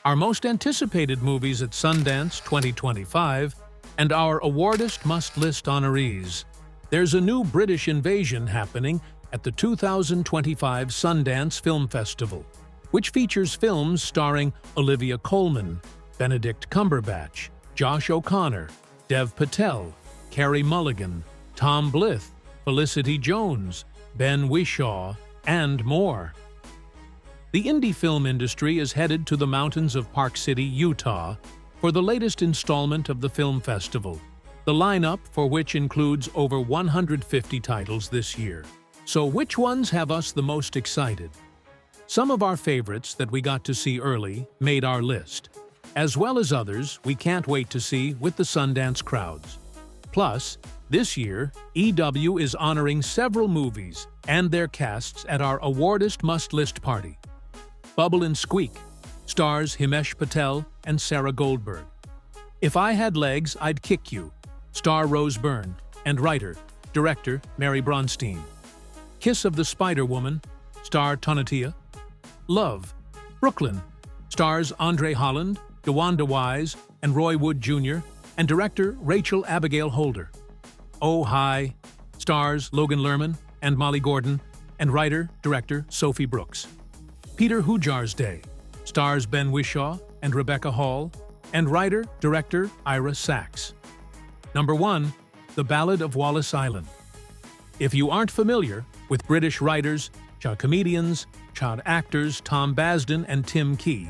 our most anticipated movies at Sundance 2025, and our awardist must-list honorees. There's a new British invasion happening at the 2025 Sundance Film Festival, which features films starring Olivia Colman, Benedict Cumberbatch, Josh O'Connor, Dev Patel, Carey Mulligan, Tom Blyth, Felicity Jones, Ben Whishaw, and more. The indie film industry is headed to the mountains of Park City, Utah, for the latest installment of the film festival, the lineup for which includes over 150 titles this year. So which ones have us the most excited? Some of our favorites that we got to see early made our list, as well as others we can't wait to see with the Sundance crowds. Plus, this year, EW is honoring several movies and their casts at our awardist must-list party. Bubble and Squeak stars Himesh Patel and Sarah Goldberg. If I Had Legs, I'd Kick You star Rose Byrne and writer-director Mary Bronstein. Kiss of the Spider-Woman star Tonatia. Love, Brooklyn stars Andre Holland, DeWanda Wise, and Roy Wood Jr., and director Rachel Abigail Holder. Oh Hi stars Logan Lerman and Molly Gordon, and writer-director Sophie Brooks. Peter Hujar's Day stars Ben Whishaw and Rebecca Hall, and writer-director Ira Sachs. Number 1, The Ballad of Wallace Island. If you aren't familiar with British writers, child comedians, child actors Tom Basden and Tim Key,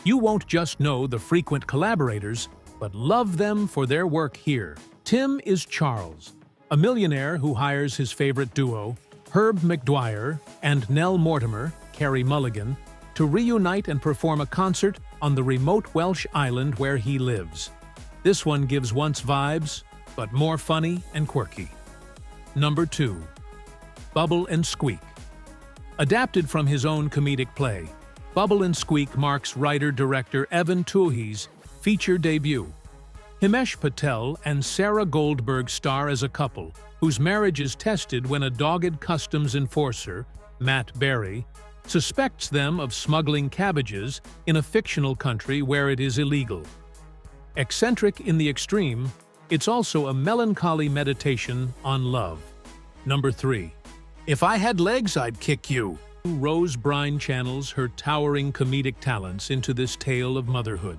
you won't just know the frequent collaborators, but love them for their work here. Tim is Charles, a millionaire who hires his favorite duo, Herb McDwyer and Nell Mortimer, Carey Mulligan, to reunite and perform a concert on the remote Welsh island where he lives. This one gives once vibes, but more funny and quirky. Number 2. Bubble and Squeak. Adapted from his own comedic play, Bubble and Squeak marks writer-director Evan Toohey's feature debut. Himesh Patel and Sarah Goldberg star as a couple whose marriage is tested when a dogged customs enforcer, Matt Berry, suspects them of smuggling cabbages in a fictional country where it is illegal. Eccentric in the extreme, it's also a melancholy meditation on love. Number 3. If I Had Legs, I'd Kick You. Rose Byrne channels her towering comedic talents into this tale of motherhood.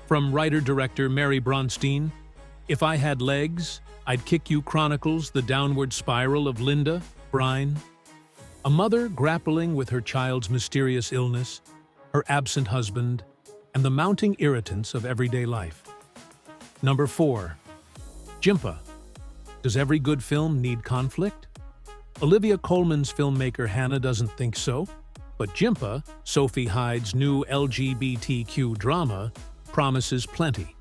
From writer-director Mary Bronstein, If I Had Legs, I'd Kick You chronicles the downward spiral of Linda Byrne, a mother grappling with her child's mysterious illness, her absent husband, and the mounting irritants of everyday life. Number 4. Jimpa. Does every good film need conflict? Olivia Colman's filmmaker Hannah doesn't think so, but Jimpa, Sophie Hyde's new LGBTQ drama, promises plenty.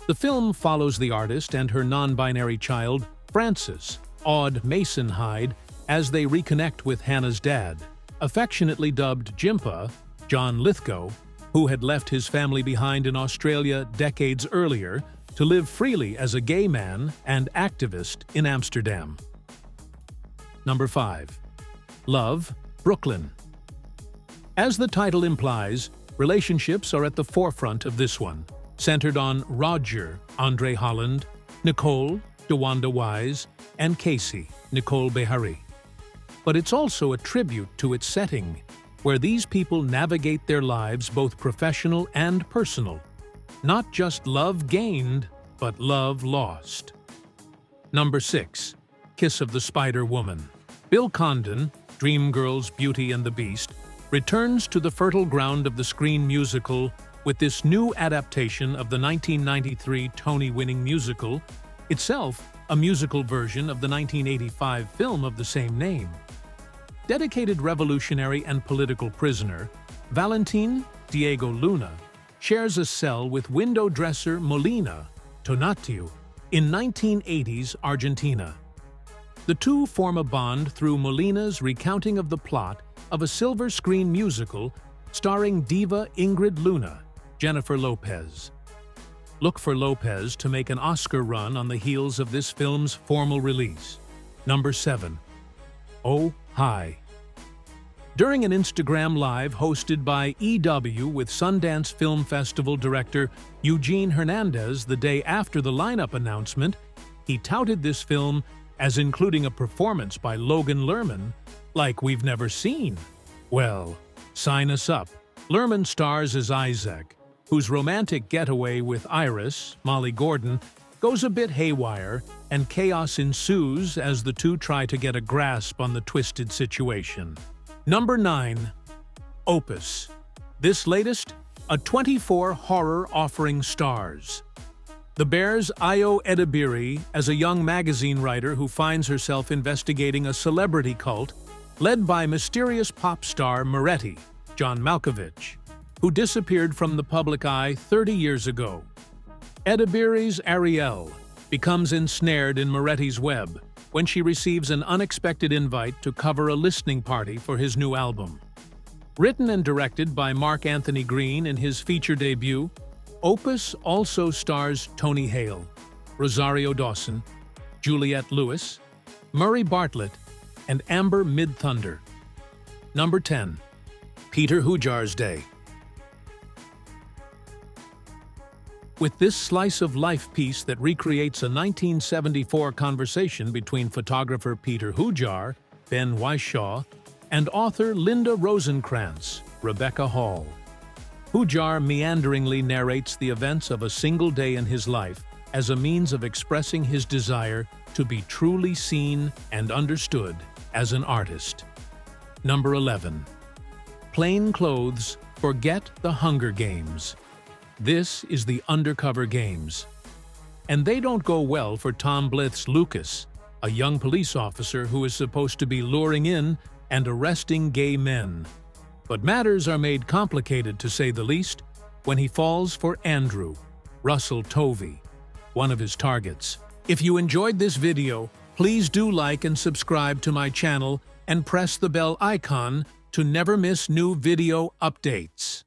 The film follows the artist and her non-binary child, Frances, Aude Mason Hyde, as they reconnect with Hannah's dad, affectionately dubbed Jimpa, John Lithgow, who had left his family behind in Australia decades earlier to live freely as a gay man and activist in Amsterdam. Number 5. Love, Brooklyn. As the title implies, relationships are at the forefront of this one, centered on Roger, Andre Holland, Nicole, DeWanda Wise, and Casey, Nicole Beharie. But it's also a tribute to its setting, where these people navigate their lives both professional and personal. Not just love gained, but love lost. Number 6. Kiss of the Spider-Woman. Bill Condon, Dreamgirls, Beauty and the Beast, returns to the fertile ground of the screen musical with this new adaptation of the 1993 Tony-winning musical, itself a musical version of the 1985 film of the same name. Dedicated revolutionary and political prisoner, Valentin Diego Luna shares a cell with window dresser Molina Tonatiuh in 1980s Argentina. The two form a bond through Molina's recounting of the plot of a silver screen musical starring diva Ingrid Luna, Jennifer Lopez. Look for Lopez to make an Oscar run on the heels of this film's formal release. Number 7. Oh Hi. During an Instagram Live hosted by EW with Sundance Film Festival director Eugene Hernandez the day after the lineup announcement, he touted this film as including a performance by Logan Lerman like we've never seen. Well, sign us up. Lerman stars as Isaac, whose romantic getaway with Iris, Molly Gordon, goes a bit haywire, and chaos ensues as the two try to get a grasp on the twisted situation. Number 9. Opus. This latest, a 24 horror offering stars. The Bear's Ayo Edebiri as a young magazine writer who finds herself investigating a celebrity cult led by mysterious pop star Moretti, John Malkovich, who disappeared from the public eye 30 years ago. Edebiri's Ariel becomes ensnared in Moretti's web when she receives an unexpected invite to cover a listening party for his new album. Written and directed by Mark Anthony Green in his feature debut, Opus also stars Tony Hale, Rosario Dawson, Juliette Lewis, Murray Bartlett, and Amber Mid-Thunder. Number 10. Peter Hujar's Day. With this slice-of-life piece that recreates a 1974 conversation between photographer Peter Hujar, Ben Whishaw, and author Linda Rosenkrantz, Rebecca Hall. Hujar meanderingly narrates the events of a single day in his life as a means of expressing his desire to be truly seen and understood as an artist. Number 11. Plain Clothes Forget the Hunger Games. This is the Undercover Games. And they don't go well for Tom Blyth's Lucas, a young police officer who is supposed to be luring in and arresting gay men. But matters are made complicated, to say the least, when he falls for Andrew, Russell Tovey, one of his targets. If you enjoyed this video, please do like and subscribe to my channel and press the bell icon to never miss new video updates.